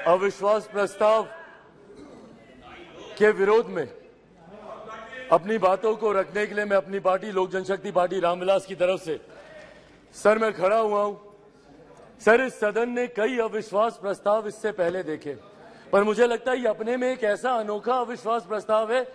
अविश्वास प्रस्ताव के विरोध में अपनी बातों को रखने के लिए मैं अपनी पार्टी लोक जनशक्ति पार्टी रामविलास की तरफ से सर मैं खड़ा हुआ हूं। सर, इस सदन ने कई अविश्वास प्रस्ताव इससे पहले देखे, पर मुझे लगता है ये अपने में एक ऐसा अनोखा अविश्वास प्रस्ताव है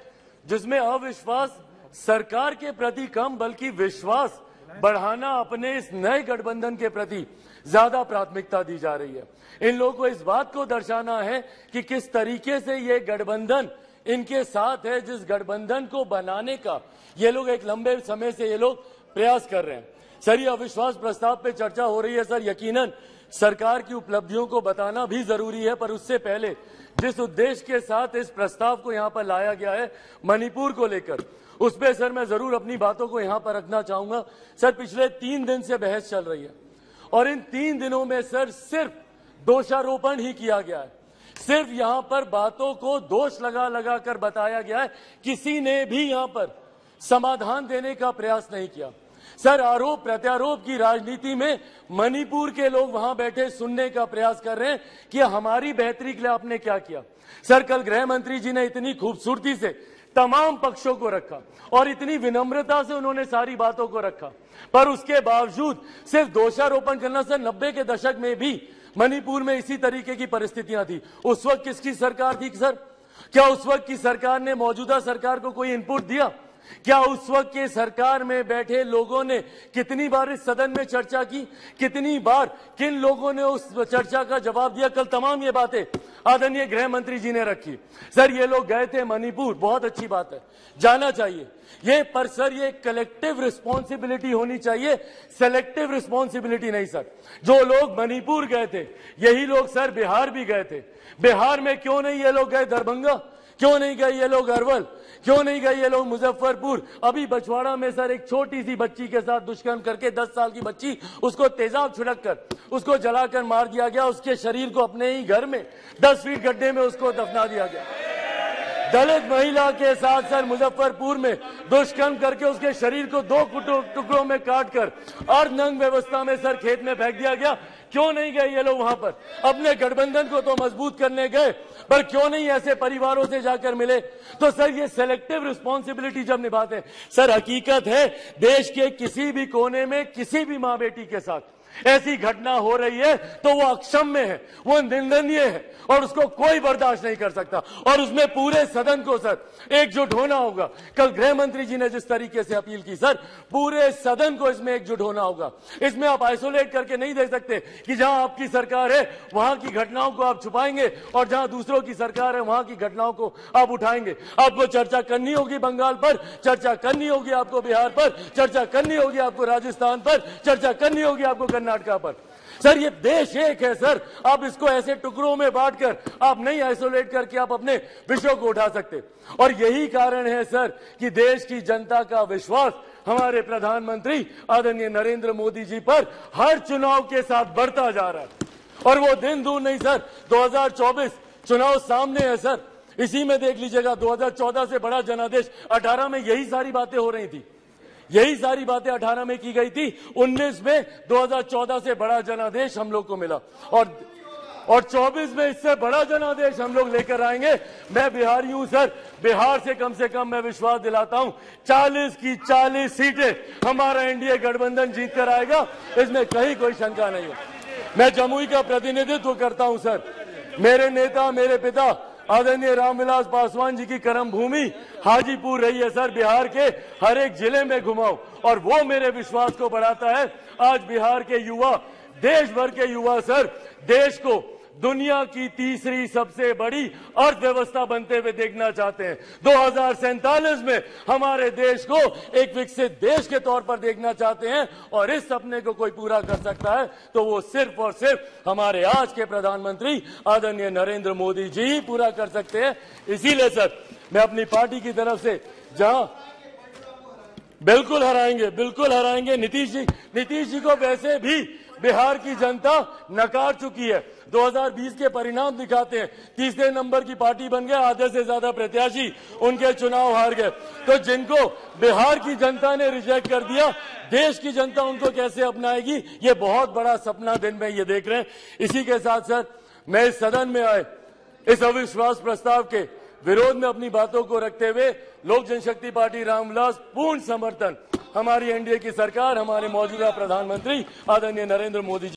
जिसमें अविश्वास सरकार के प्रति कम बल्कि विश्वास बढ़ाना अपने इस नए गठबंधन के प्रति ज्यादा प्राथमिकता दी जा रही है। इन लोगों को इस बात को दर्शाना है कि किस तरीके से ये गठबंधन इनके साथ है, जिस गठबंधन को बनाने का ये लोग एक लंबे समय से ये लोग प्रयास कर रहे हैं। सर, ये अविश्वास प्रस्ताव पे चर्चा हो रही है। सर, यकीनन सरकार की उपलब्धियों को बताना भी जरूरी है, पर उससे पहले जिस उद्देश्य के साथ इस प्रस्ताव को यहाँ पर लाया गया है मणिपुर को लेकर, उस पर सर मैं जरूर अपनी बातों को यहाँ पर रखना चाहूंगा। सर, पिछले 3 दिन से बहस चल रही है और इन 3 दिनों में सर सिर्फ दोषारोपण ही किया गया है। सिर्फ यहाँ पर बातों को दोष लगा लगा कर बताया गया है, किसी ने भी यहाँ पर समाधान देने का प्रयास नहीं किया। सर, आरोप प्रत्यारोप की राजनीति में मणिपुर के लोग वहां बैठे सुनने का प्रयास कर रहे हैं कि हमारी बेहतरी के लिए आपने क्या किया। सर, कल गृह मंत्री जी ने इतनी खूबसूरती से तमाम पक्षों को रखा और इतनी विनम्रता से उन्होंने सारी बातों को रखा, पर उसके बावजूद सिर्फ दोषारोपण करना। सर, 90 के दशक में भी मणिपुर में इसी तरीके की परिस्थितियां थी। उस वक्त किसकी सरकार थी सर? क्या उस वक्त की सरकार ने मौजूदा सरकार को कोई इनपुट दिया? क्या उस वक्त के सरकार में बैठे लोगों ने कितनी बार इस सदन में चर्चा की? कितनी बार किन लोगों ने उस चर्चा का जवाब दिया? कल तमाम ये बातें आदरणीय गृह मंत्री जी ने रखी। सर, ये लोग गए थे मणिपुर, बहुत अच्छी बात है, जाना चाहिए ये, पर सर ये कलेक्टिव रिस्पॉन्सिबिलिटी होनी चाहिए, सेलेक्टिव रिस्पॉन्सिबिलिटी नहीं। सर, जो लोग मणिपुर गए थे यही लोग सर बिहार भी गए थे। बिहार में क्यों नहीं ये लोग गए दरभंगा? क्यों नहीं गए ये लोग अरवल? क्यों नहीं गए ये लोग मुजफ्फरपुर? अभी बछवाड़ा में सर एक छोटी सी बच्ची के साथ दुष्कर्म करके 10 साल की बच्ची, उसको तेजाब छिड़क कर उसको जलाकर मार दिया गया। उसके शरीर को अपने ही घर में 10 फीट गड्ढे में उसको दफना दिया गया। दलित महिला के साथ सर मुजफ्फरपुर में दुष्कर्म करके उसके शरीर को 2 टुकड़ों में काटकर अर्धनग्न व्यवस्था में सर खेत में फेंक दिया गया। क्यों नहीं गए ये लोग वहां पर? अपने गठबंधन को तो मजबूत करने गए, पर क्यों नहीं ऐसे परिवारों से जाकर मिले? तो सर ये सेलेक्टिव रिस्पॉन्सिबिलिटी जब निभाते हैं, सर हकीकत है देश के किसी भी कोने में किसी भी मां बेटी के साथ ऐसी घटना हो रही है तो वो अक्षम्य है, वो निंदनीय है और उसको कोई बर्दाश्त नहीं कर सकता और उसमें पूरे सदन को सर एकजुट होना होगा। कल गृह मंत्री जी ने जिस तरीके से अपील की, सर पूरे सदन को इसमें एकजुट होना होगा। इसमें आप आइसोलेट करके नहीं दे सकते कि जहां आपकी सरकार है वहां की घटनाओं को आप छुपाएंगे और जहां दूसरों की सरकार है वहां की घटनाओं को आप उठाएंगे। आपको चर्चा करनी होगी बंगाल पर, चर्चा करनी होगी आपको बिहार पर, चर्चा करनी होगी आपको राजस्थान पर, चर्चा करनी होगी आपको कर्नाटका पर। सर ये देश एक है सर, आप इसको ऐसे टुकड़ों में बांटकर आप नहीं आइसोलेट करके आप अपने विषयों को उठा सकते। और यही कारण है सर कि देश की जनता का विश्वास हमारे प्रधानमंत्री आदरणीय नरेंद्र मोदी जी पर हर चुनाव के साथ बढ़ता जा रहा है। और वो दिन दूर नहीं सर, 2024 चुनाव सामने है सर। इसी में देख लीजिएगा 2014 से बड़ा जनादेश 18 में यही सारी बातें हो रही थी, यही सारी बातें 18 में की गई थी। 19 में 2014 से बड़ा जनादेश हम लोग को मिला और 24 में इससे बड़ा जनादेश हम लोग लेकर आएंगे। मैं बिहारी हूं सर, बिहार से कम मैं विश्वास दिलाता हूं 40 की 40 सीटें हमारा एनडीए गठबंधन जीत कर आएगा, इसमें कहीं कोई शंका नहीं है। मैं जमुई का प्रतिनिधित्व करता हूं सर। मेरे नेता, मेरे पिता आदरणीय रामविलास पासवान जी की कर्म भूमि हाजीपुर रही है सर। बिहार के हर एक जिले में घुमाओ और वो मेरे विश्वास को बढ़ाता है। आज बिहार के युवा, देश भर के युवा सर देश को दुनिया की तीसरी सबसे बड़ी अर्थव्यवस्था बनते हुए देखना चाहते हैं। 2047 में हमारे देश को एक विकसित देश के तौर पर देखना चाहते हैं और इस सपने को कोई पूरा कर सकता है तो वो सिर्फ और सिर्फ हमारे आज के प्रधानमंत्री आदरणीय नरेंद्र मोदी जी ही पूरा कर सकते हैं। इसीलिए सर मैं अपनी पार्टी की तरफ से जहां बिल्कुल हराएंगे नीतीश जी को वैसे भी बिहार की जनता नकार चुकी है। 2020 के परिणाम दिखाते हैं, तीसरे नंबर की पार्टी बन गए, आधे से ज्यादा प्रत्याशी उनके चुनाव हार गए। तो जिनको बिहार की जनता ने रिजेक्ट कर दिया, देश की जनता उनको कैसे अपनाएगी, ये बहुत बड़ा सपना दिन में ये देख रहे हैं। इसी के साथ सर मैं इस सदन में आए इस अविश्वास प्रस्ताव के विरोध में अपनी बातों को रखते हुए लोक जनशक्ति पार्टी रामविलास पूर्ण समर्थन हमारी एनडीए की सरकार, हमारे मौजूदा प्रधानमंत्री आदरणीय नरेंद्र मोदी जी